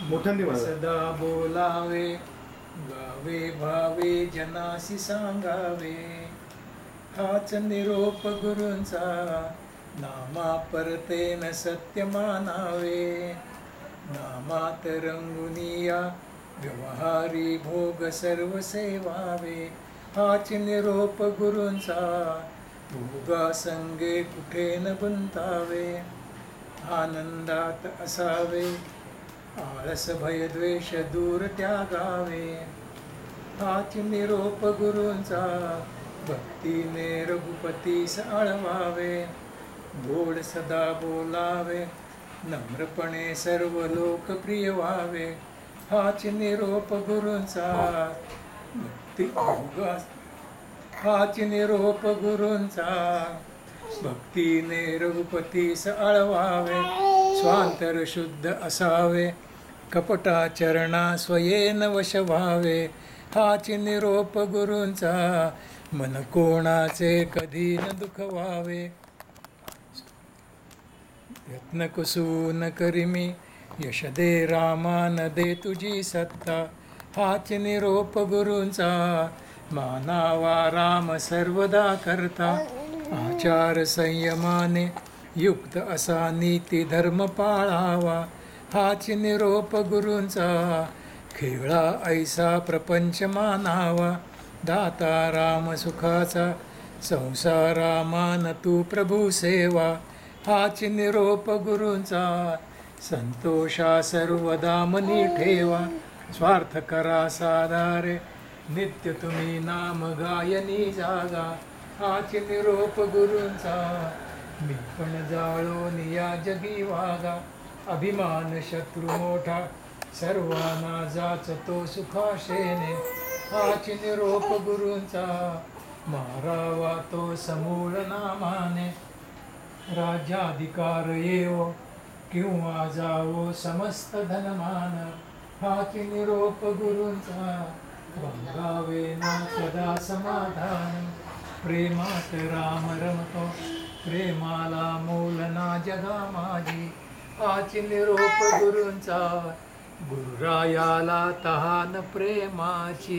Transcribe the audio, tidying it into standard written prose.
मोठ्यांनी म्हणा. सदा बोलावे गावे भावे जनासी सांगावे, हाच निरोप गुरूंचा नामा परतेन सत्य मानावे. नामात रंगुनिया व्यवहारी भोग सर्व सेवावे, हाच निरोप गुरूंचा भोगा संगे कुठे न गुंतावे. आनंदात असावे आळस भय द्वेष दूर त्यागावे, हाच निरोप गुरूंचा भक्तीने रघुपतीस आळवावे. गोड सदा बोलावे नम्रपणे सर्व लोकप्रिय व्हावे, हाच निरोप गुरूंचा हाच निरोप गुरूंचा भक्तीने रघुपतीस आळवावे. स्वांतर शुद्ध असावे कपटाचरणा स्वयेन वश व्हावे, हाच निरोप गुरूंचा मन कोणाचे कधी न दुखवावे. यत्न कुसून करिमी यश दे रामा न दे तुझी सत्ता, हाच निरोप गुरूंचा मानावा राम सर्वदा करता. आचार संयमाने युक्त असा नीती धर्म पाळावा, हाच निरोप गुरूंचा खेळा ऐसा प्रपंच मानावा. दाता राम सुखाचा संसारा मान तू प्रभू सेवा, हाच निरोप गुरूंचा संतोषा सर्वदा मनी ठेवा. स्वार्थ करा साधारे नित्य तुम्ही नाम गायनी जागा, हाच निरोप गुरूंचा मी पण जाळोन या जगी वागा. अभिमान शत्रू मोठा सर्वांना जाचतो सुखाशेने, हाच निरोप गुरूंचा मारावा तो समूळ नामाने. राज्याधिकार येवो किंवा जावो समस्त धनमान, हाच निरोप गुरूंचा बंगावे ना सदा समाधान. प्रेमात राम रमतो प्रेमाला मोल ना जगा माझी, हाच निरोप गुरूंचा गुरुरायाला तहान प्रेमाची.